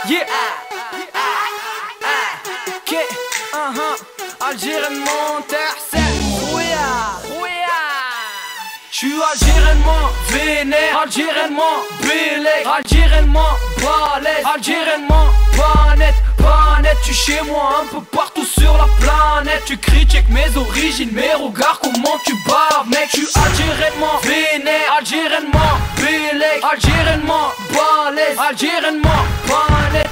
Yeah. Ok. Algériennement terre-sec. J'suis algériennement vénère, algériennement bélé, algériennement balèze, algériennement pas net. Tu chez moi un peu partout sur la planète. Tu critiques mes origines, mes regards, comment tu baves mec. J'suis algériennement vénère, algériennement bélé, algériennement balèze, algériennement pas net.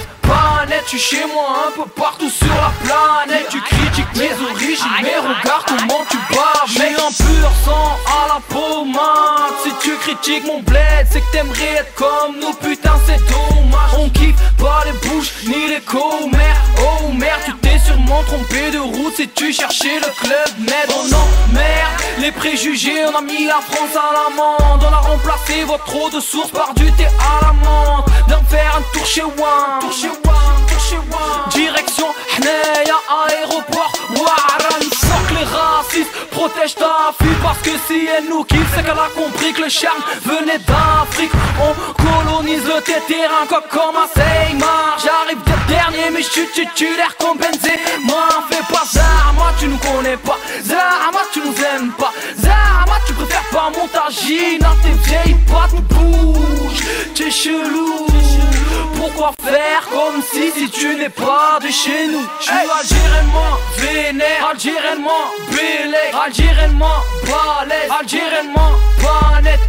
Tu chez moi un peu partout sur la planète. Tu critiques mes origines, mes regards, comment tu baves mec. J'suis un pur sang à la pommade. Si tu critiques mon bled, c'est que t'aimerais être comme nous, putain c'est dommage. On kiffe pas les bouches ni les commères. Oh merde, tu t'es sûrement trompé de route si tu cherchais le club med. On emmerde les préjugés, on a mis la France à l'amende. On a remplacé votre eau de source par du thé à la menthe. D'en faire un tour chez One, direction Hneya, aéroport Ouaran. Fuck les racistes, protège ta fille parce que si elle nous kiffe, c'est qu'elle a compris que le charme venait d'Afrique. On colonise le terrain comme à Seymar. J'arrive d'être dernier mais j'suis titulaire comme Benzema. Fais pas Zahma, tu nous connais pas. Zahma, tu nous aimes pas. Zahma, tu préfères pas mon tagine à tes vieilles pattes bouge. T'es chelou. Pourquoi faire comme si tu n'es pas de chez nous? J'suis algériennement vénère, algériennement bélé, algériennement balèze, algériennement pas net.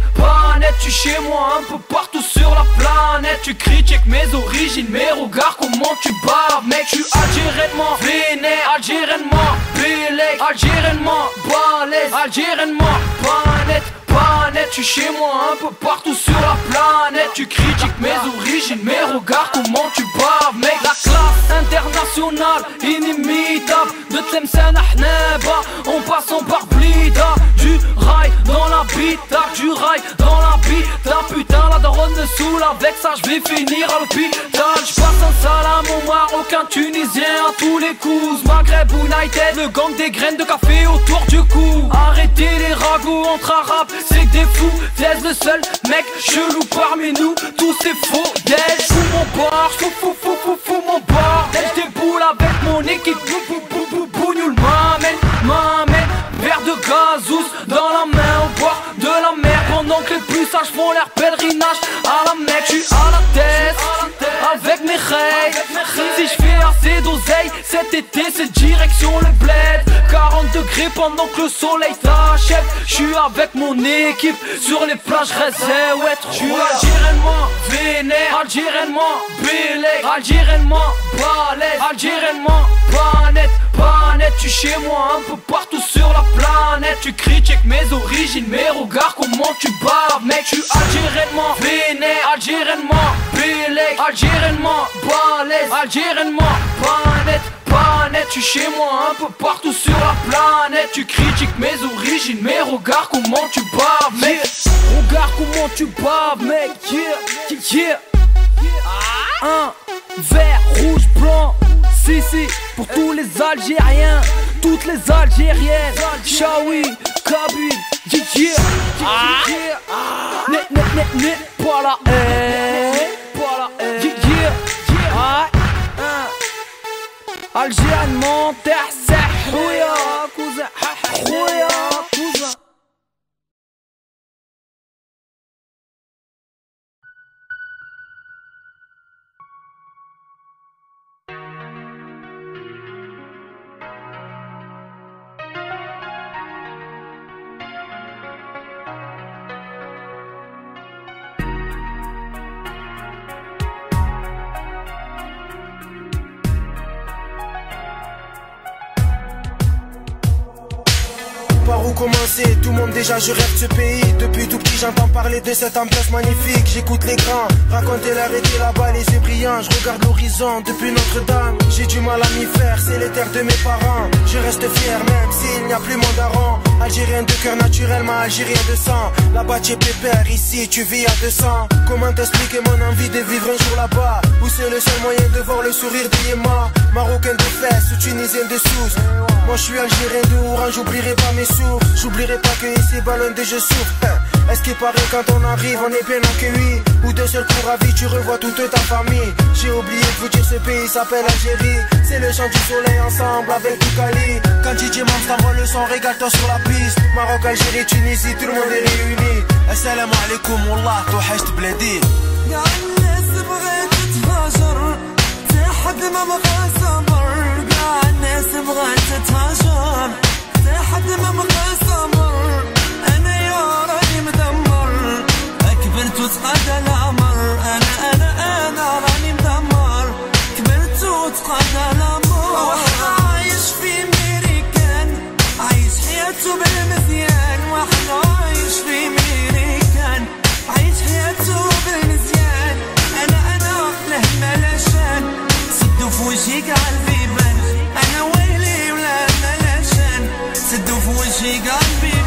Tu chez moi un peu partout sur la planète. Tu critiques mes origines, mes regards, comment tu baves mec. J'suis algériennement vénère, algériennement bélé, algériennement balèze, algériennement pas net. Tu chez moi un peu partout sur la planète. Tu critiques mes origines, mes regards, comment tu baves mec. La classe internationale, inimitable. De Tlemcen à Hneba, en passant par Blida. Du rail dans l'habitat, du rail dans l'habitat. Putain la daronne me saoule, avec ça j'vais finir à l'hôpital. J'passe un salam au Marocain, Tunisien à tous les coups. Maghreb United, le gang des graines de café autour du cou. Arrêtez les ragots entre arabes, c'est que des fous. T'es le seul mec chelou parmi nous, tous ces faux dead. J'fous mon bar, j'fous mon bar. J'déboule avec mon équipe, bougnoule m'amène. Verre de gazous dans la main au bord de la mer. Pendant que les plus sages font leur pèlerinage à la Mecque. J'suis à la tête avec mes règles. Si j'fais assez d'oseille cet été, c'est direction le bled. 40 degrés pendant que le soleil t'achève. J'suis avec mon équipe sur les plages réserves. Ouais, j'suis algériennement vénère, algériennement bélé, algériennement balèze, algériennement pas net. Tu chez moi un peu partout sur la planète. Tu critiques mes origines, mes regards, comment tu baves mec. J'suis algériennement vénère, algériennement bélé, algériennement balèze, algériennement pas net. Tu chez moi un peu partout sur la planète. Tu critiques mes origines, mes regards, comment tu baves mec. Regarde comment tu baves mec. Yeah. Un vert, rouge, blanc. Si, pour tous les Algériens, toutes les Algériennes. Chaoui, Kabyle, yeah. Net, pas la haine. Algériennement terre-sec. Khouya, cousin. Par où commencer? Tout le monde déjà, je rêve de ce pays. Depuis tout petit j'entends parler de cette ambiance magnifique. J'écoute les grands raconter l'arrêté là-bas, les yeux brillants. Je regarde l'horizon depuis Notre-Dame. J'ai du mal à m'y faire, c'est les terres de mes parents. Je reste fier même s'il n'y a plus mon daron. Algérien de cœur naturellement, algérien de sang. Là-bas tu es pépère, ici tu vis à 200. Comment t'expliquer mon envie de vivre un jour là-bas, où c'est le seul moyen de voir le sourire de Yéma. Marocain de fesses ou tunisien de Sousse. Moi je suis algérien de Oran, j'oublierai pas mes sources. J'oublierai pas que ici ballon de je souffre. Est-ce qu'il paraît quand on arrive on est bien accueilli, ou de seul cours à vie tu revois toute ta famille. J'ai oublié de vous dire ce pays s'appelle Algérie. C'est le chant du soleil ensemble avec Toukali. Quand DJ Mams t'envoie le son, régale-toi sur la piste. Maroc, Algérie, Tunisie, tout le monde est réuni. Assalamu alaikum wallah توحشت بلادي. قاع الناس بغات تتهاجر حد ما بغى صبر. قاع الناس بغات تتهاجر حد ما بغى صبر. انا يا راني مدمر كبرت وتقاد العمر. انا راني مدمر كبرت وتقاد العمر. واحد عايش في ميريكان عايش حياته بالمزيان. واحد عايش في ميريكان عايش حياته بالمزيان. انا له ملاشان سدوا في وجهي كاع البيبان. انا ويلي ولا ملاشان سدوا في وجهي كاع البيبان.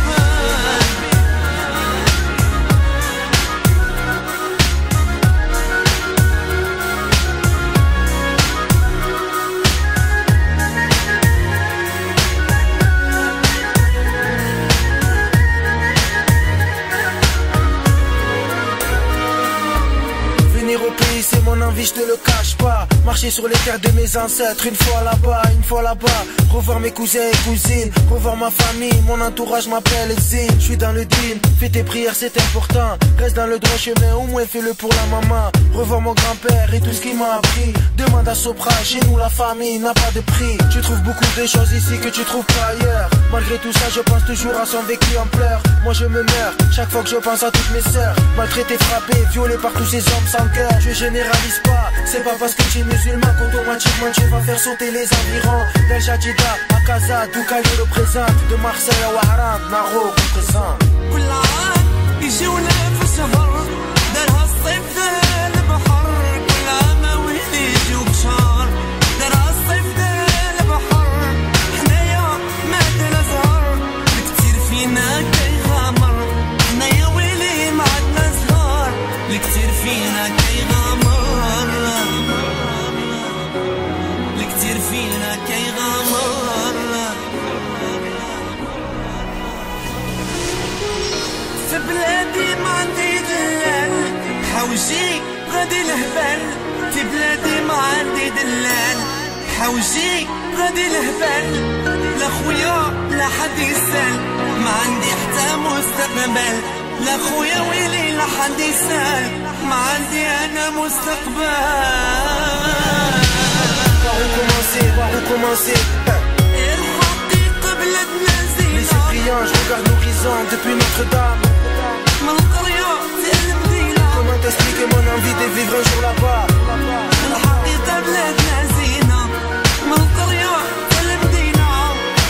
Au pays c'est mon envie, je te le cache pas. Marcher sur les terres de mes ancêtres, une fois là-bas, une fois là-bas. Revoir mes cousins et cousines, revoir ma famille, mon entourage m'appelle Zine. Je suis dans le din, fais tes prières c'est important. Reste dans le droit chemin, au moins fais-le pour la maman. Revoir mon grand-père et tout ce qu'il m'a appris. Demande à Sopra, chez nous la famille n'a pas de prix. Tu trouves beaucoup de choses ici que tu trouves pas ailleurs. Malgré tout ça je pense toujours à son vécu en pleurs. Moi je me meurs, chaque fois que je pense à toutes mes sœurs. Maltraitées, frappées, violées par tous ces hommes sans cœur. Je généralise pas, c'est pas parce que tu es musulman qu'automatiquement tu vas faire sauter les environs. Del Jadida, à Casa, Toukali représente. De Marseille à Ouaharan, Naro représente. كل عام يجونا في شهر دارها الصيف دار البحر. كل عام وين يجيو بشهر دارها الصيف دار البحر. حنايا معدنا زهر الكتير فينا كيغامر. حنايا ويلي معدنا زهر الكتير فينا كيغامر. الكتير فينا كيغامر. في بلادي ما عندي دلال حوجي غادي الهبال. في بلادي ما عندي دلال حوجي غادي الهبال. لا خويا لا حد يسال ما عندي حتى مستقبل. لا خويا ويلي لا حد يسال ما عندي انا مستقبل. Par où commencer الحقيقة بلادنا زينة. Les Cypriens, je regarde l'horizon depuis Notre-Dame. من القرية في المدينة. Comment t'expliquer mon envie de vivre un jour là-bas. الحقيقة بلادنا زينة. من القرية في المدينة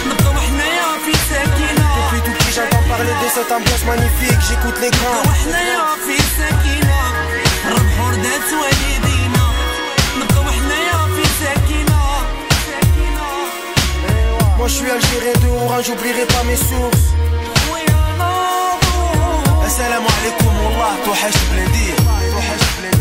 نبقاو حنايا في سكينة. Depuis tout petit j'entends parler de cette ambiance magnifique. J'écoute les grands. نبقاو حنايا في سكينة. ربحوا ردات والدينا نبقاو حنايا في سكينة. Moi je suis algérien de Oran, j'oublierai pas mes sources. Assalamu alaikum wallah توحشت بلادي. توحشت بلادي.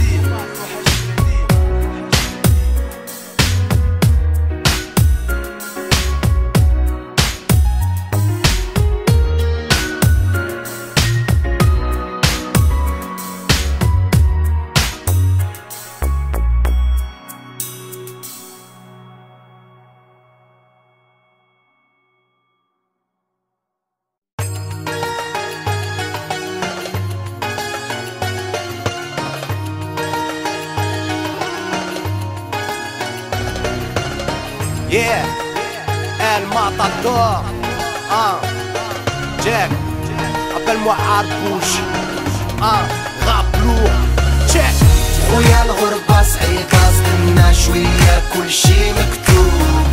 المطادور جاك appelle-moi عربوش غابلو تشيك. خويا الغربة صعيبة استنى شوية كلشي مكتوب.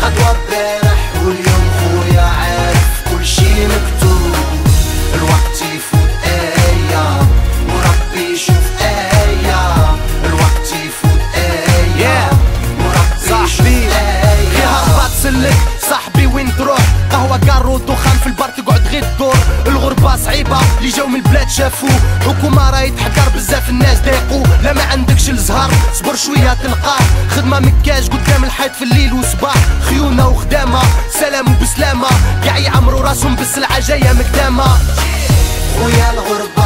غدوة البارح واليوم خويا عارف كلشي مكتوب. الوقت يفوت أيام وربي يشوف أيام. الوقت يفوت أيام وربي يشوف أيام. كي هربات سلك صاحبي وين تروح؟ قهوة كارو دخان في البار تقعد غير تدور. الغربة صعيبة اللي جاو من البلاد شافوه. حكومة راهي تحقر بزاف الناس ضايقو. لا ما عندكش الزهر صبر شوية تلقاه. خدمة مكاج قدام الحيط في الليل وصباح. خيونة وخدامة سلام وبسلامة. قاع يعمرو راسهم بالسلعة جاية مقدامة. خويا الغربة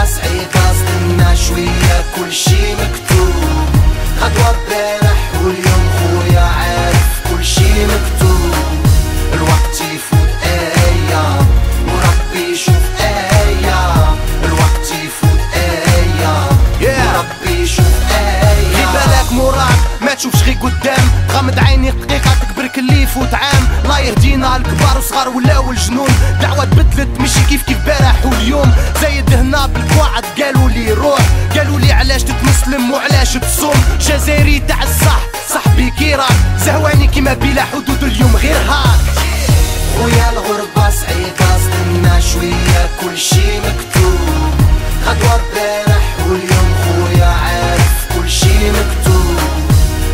تشوفش غير قدام، غمض عينيك دقيقة تكبر كلي يفوت عام. الله يهدينا الكبار وصغار ولاو الجنون، دعوة تبدلت ماشي كيف بارح واليوم. زايد هنا بالقواعد قالوا لي روح، قالوا لي علاش تتمسلم وعلاش تصوم. جزائري تاع الصح صاحبي كي راك، زهواني كيما بلا حدود اليوم غير هاك. خويا الغربة صعيبة استنى شوية كلشي مكتوب، غدوة بارح واليوم خويا عارف كلشي مكتوب.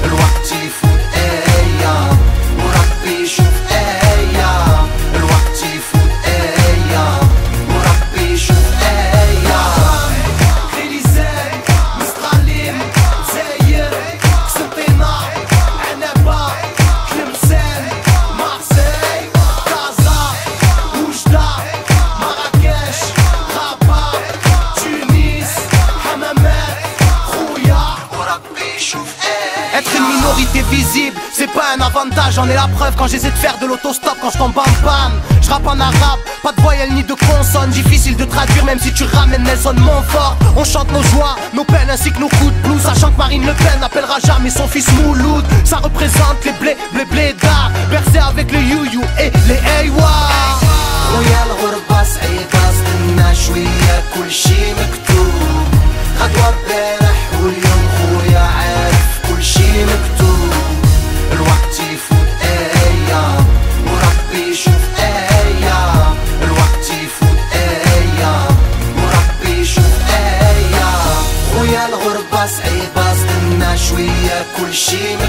الوقت يفوت ايام وربي يشوف ايام، الوقت يفوت ايام وربي يشوف ايام. خليزان مستغلين زاير قسنطينة عنبة تلمسان مارسي كازا وجدة مراكش غابة تونس حمامات خويا وربي يشوف. Être une minorité visible, c'est pas un avantage, j'en ai la preuve quand j'essaie de faire de l'autostop quand je tombe en panne. Je rappe en arabe, pas de voyelles ni de consonnes, difficile de traduire même si tu ramènes Nelson Montfort. On chante nos joies, nos peines ainsi que nos coups de blues, sachant que Marine Le Pen n'appellera jamais son fils Mouloud. Ça représente les blédards, bercés avec les you et les aywa. خويا الغربة صعيبة استنى شوية كلشي مكتوب، غدوة بارح واليوم خويا عارف كلشي مكتوب. الوقت يفوت ايام وربي يشوف ايام، الوقت يفوت ايام وربي يشوف ايام. خويا الغربة صعيبة استنى شوية كلشي مكتوب،